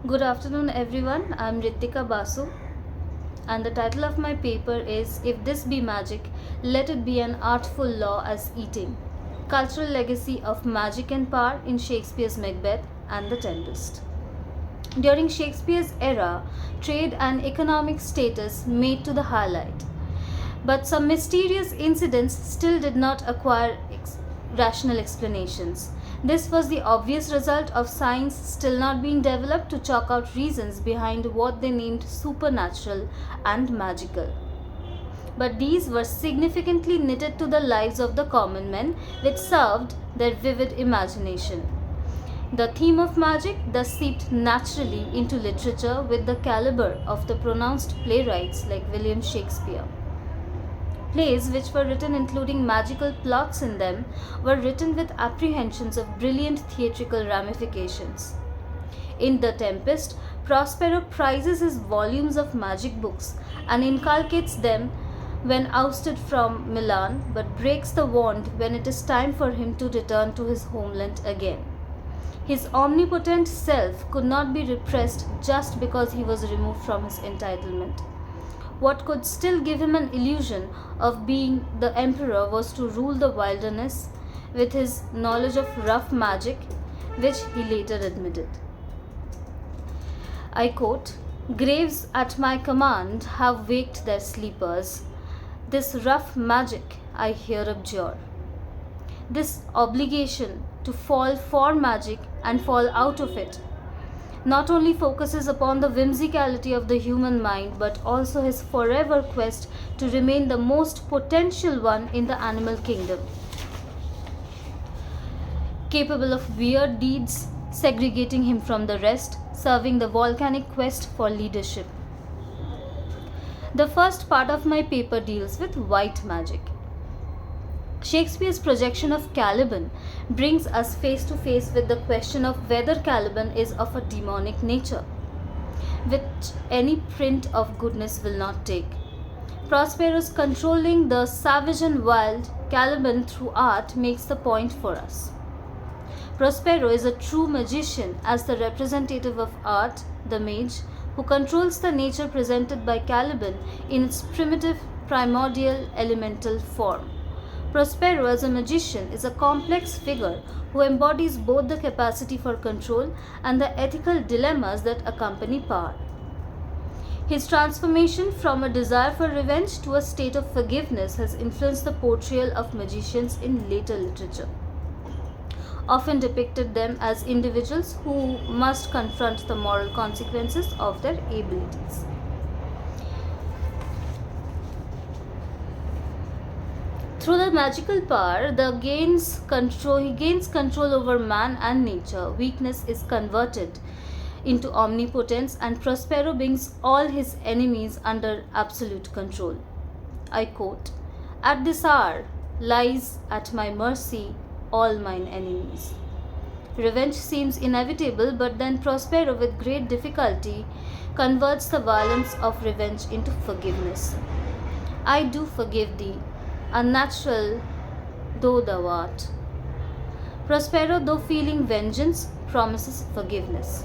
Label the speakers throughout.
Speaker 1: Good afternoon, everyone. I'm Rittika Basu, and the title of my paper is If This Be Magic, Let It Be an Artful Law as Eating: Cultural Legacy of Magic and Power in Shakespeare's Macbeth and The Tempest. During Shakespeare's era, trade and economic status made to the highlight, but some mysterious incidents still did not acquire rational explanations. This was the obvious result of science still not being developed to chalk out reasons behind what they named supernatural and magical. But these were significantly knitted to the lives of the common men, which served their vivid imagination. The theme of magic thus seeped naturally into literature with the caliber of the pronounced playwrights like William Shakespeare. Plays which were written including magical plots in them were written with apprehensions of brilliant theatrical ramifications. In The Tempest, Prospero prizes his volumes of magic books and inculcates them when ousted from Milan, but breaks the wand when it is time for him to return to his homeland again. His omnipotent self could not be repressed just because he was removed from his entitlement. What could still give him an illusion of being the emperor was to rule the wilderness with his knowledge of rough magic, which he later admitted. I quote, "Graves at my command have waked their sleepers. This rough magic I here abjure." This obligation to fall for magic and fall out of it not only focuses upon the whimsicality of the human mind but also his forever quest to remain the most potential one in the animal kingdom, capable of weird deeds, segregating him from the rest, serving the volcanic quest for leadership. The first part of my paper deals with white magic. Shakespeare's projection of Caliban brings us face to face with the question of whether Caliban is of a demonic nature, which any print of goodness will not take. Prospero's controlling the savage and wild Caliban through art makes the point for us. Prospero is a true magician as the representative of art, the mage, who controls the nature presented by Caliban in its primitive, primordial, elemental form. Prospero as a magician is a complex figure who embodies both the capacity for control and the ethical dilemmas that accompany power. His transformation from a desire for revenge to a state of forgiveness has influenced the portrayal of magicians in later literature, often depicted them as individuals who must confront the moral consequences of their abilities. Through the magical power, he gains control over man and nature. Weakness is converted into omnipotence, and Prospero brings all his enemies under absolute control. I quote, "At this hour lies at my mercy all mine enemies." Revenge seems inevitable, but then Prospero, with great difficulty, converts the violence of revenge into forgiveness. "I do forgive thee, unnatural though thou art." Prospero, though feeling vengeance, promises forgiveness.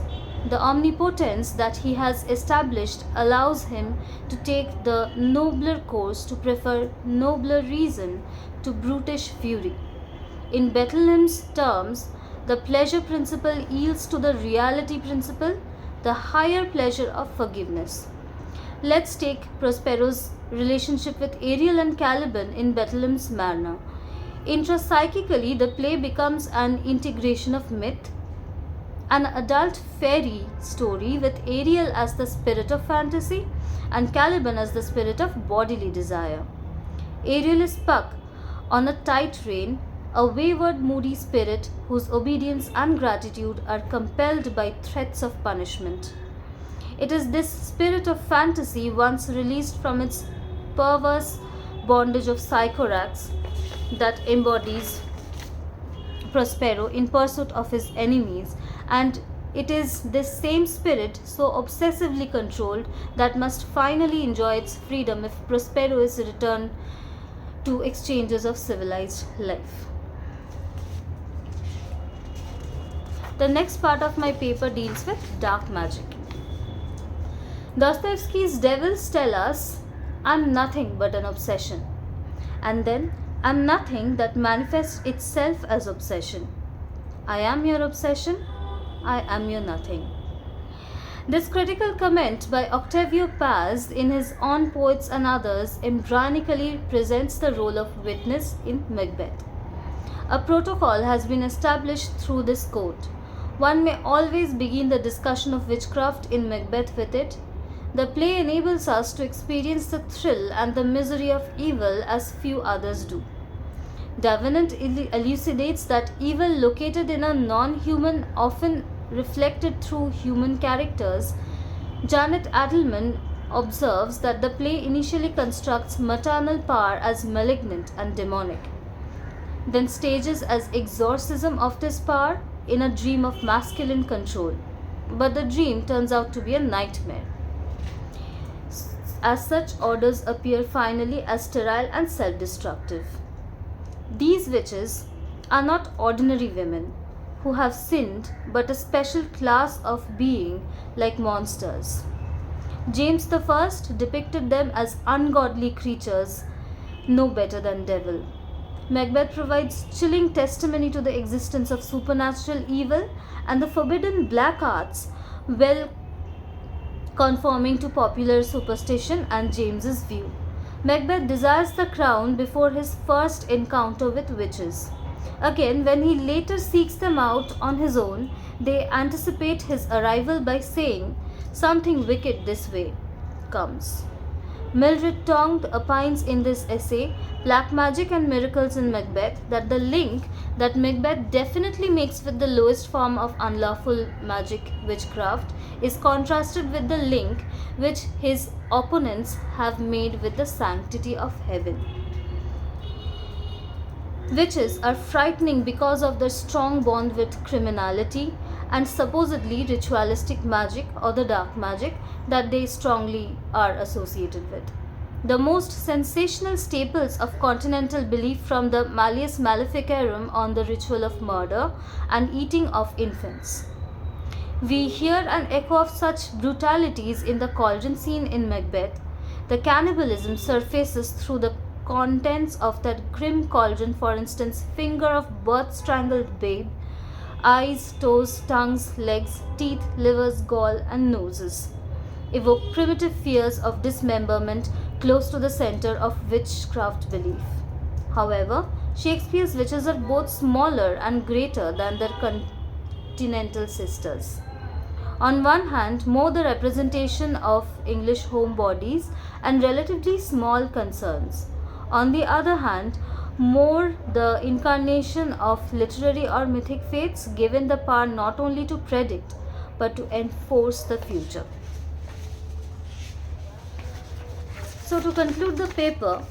Speaker 1: The omnipotence that he has established allows him to take the nobler course, to prefer nobler reason to brutish fury. In Bethlehem's terms, the pleasure principle yields to the reality principle, the higher pleasure of forgiveness. Let's take Prospero's relationship with Ariel and Caliban in Bethlehem's manner. Intrapsychically, the play becomes an integration of myth, an adult fairy story with Ariel as the spirit of fantasy and Caliban as the spirit of bodily desire. Ariel is Puck on a tight rein, a wayward, moody spirit whose obedience and gratitude are compelled by threats of punishment. It is this spirit of fantasy, once released from its perverse bondage of Sycorax, that embodies Prospero in pursuit of his enemies, and it is this same spirit, so obsessively controlled, that must finally enjoy its freedom if Prospero is returned to exchanges of civilized life. The next part of my paper deals with dark magic. Dostoevsky's devils tell us, I'm nothing but an obsession. And then, I'm nothing that manifests itself as obsession. I am your obsession, I am your nothing. This critical comment by Octavio Paz in his On Poets and Others embryonically presents the role of witness in Macbeth. A protocol has been established through this quote. One may always begin the discussion of witchcraft in Macbeth with it. The play enables us to experience the thrill and the misery of evil as few others do. Davenant elucidates that evil located in a non-human, often reflected through human characters. Janet Adelman observes that the play initially constructs maternal power as malignant and demonic, then stages as exorcism of this power in a dream of masculine control. But the dream turns out to be a nightmare. As such, orders appear finally as sterile and self-destructive. These witches are not ordinary women who have sinned, but a special class of being like monsters. James I depicted them as ungodly creatures, no better than devil. Macbeth provides chilling testimony to the existence of supernatural evil and the forbidden black arts, well conforming to popular superstition and James's view. Macbeth desires the crown before his first encounter with witches. Again, when he later seeks them out on his own, they anticipate his arrival by saying, "Something wicked this way comes." Mildred Tong opines in this essay, Black Magic and Miracles in Macbeth, that the link that Macbeth definitely makes with the lowest form of unlawful magic, witchcraft, is contrasted with the link which his opponents have made with the sanctity of heaven. Witches are frightening because of their strong bond with criminality and supposedly ritualistic magic or the dark magic that they strongly are associated with. The most sensational staples of continental belief, from the Malleus Maleficarum on the ritual of murder and eating of infants. We hear an echo of such brutalities in the cauldron scene in Macbeth. The cannibalism surfaces through the contents of that grim cauldron, for instance, finger of birth strangled babe, eyes, toes, tongues, legs, teeth, livers, gall, and noses evoke primitive fears of dismemberment close to the center of witchcraft belief. However, Shakespeare's witches are both smaller and greater than their continental sisters. On one hand, more the representation of English homebodies and relatively small concerns. On the other hand, more the incarnation of literary or mythic faiths, given the power not only to predict but to enforce the future. So, to conclude the paper,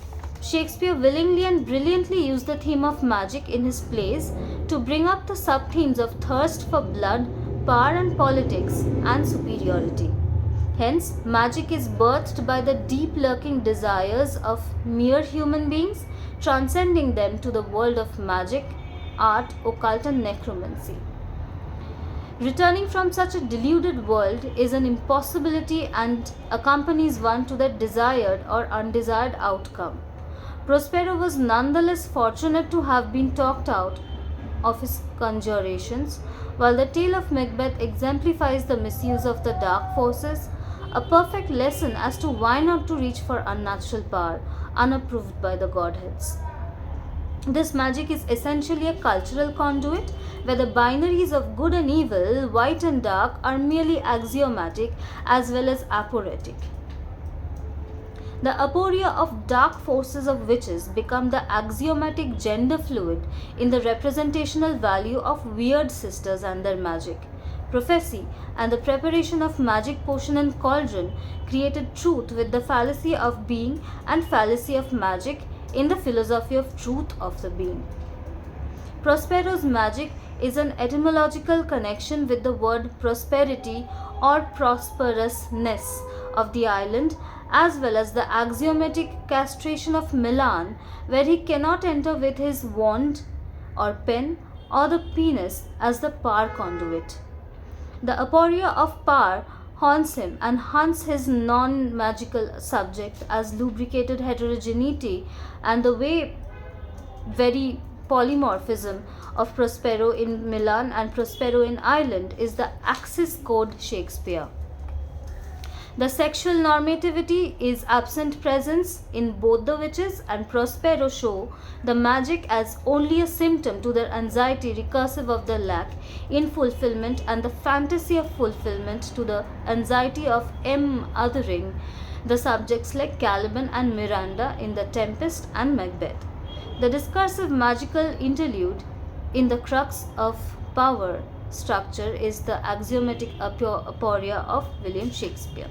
Speaker 1: Shakespeare willingly and brilliantly used the theme of magic in his plays to bring up the sub-themes of thirst for blood, power and politics, and superiority. Hence, magic is birthed by the deep lurking desires of mere human beings, transcending them to the world of magic, art, occult, and necromancy. Returning from such a deluded world is an impossibility and accompanies one to the desired or undesired outcome. Prospero was nonetheless fortunate to have been talked out of his conjurations, while the tale of Macbeth exemplifies the misuse of the dark forces, a perfect lesson as to why not to reach for unnatural power, unapproved by the godheads. This magic is essentially a cultural conduit where the binaries of good and evil, white and dark, are merely axiomatic as well as aporetic. The aporia of dark forces of witches become the axiomatic gender fluid in the representational value of weird sisters and their magic. Prophecy and the preparation of magic potion and cauldron created truth with the fallacy of being and fallacy of magic in the philosophy of truth of the being. Prospero's magic is an etymological connection with the word prosperity or prosperousness of the island, as well as the axiomatic castration of Milan, where he cannot enter with his wand or pen or the penis as the power conduit. The aporia of power haunts him and hunts his non magical subject as lubricated heterogeneity and the way very polymorphism of Prospero in Milan and Prospero in Ireland is the Axis Code Shakespeare. The sexual normativity is absent presence in both the witches, and Prospero show the magic as only a symptom to their anxiety recursive of the lack in fulfillment and the fantasy of fulfillment to the anxiety of othering the subjects like Caliban and Miranda in The Tempest and Macbeth. The discursive magical interlude in the crux of power structure is the axiomatic aporia of William Shakespeare.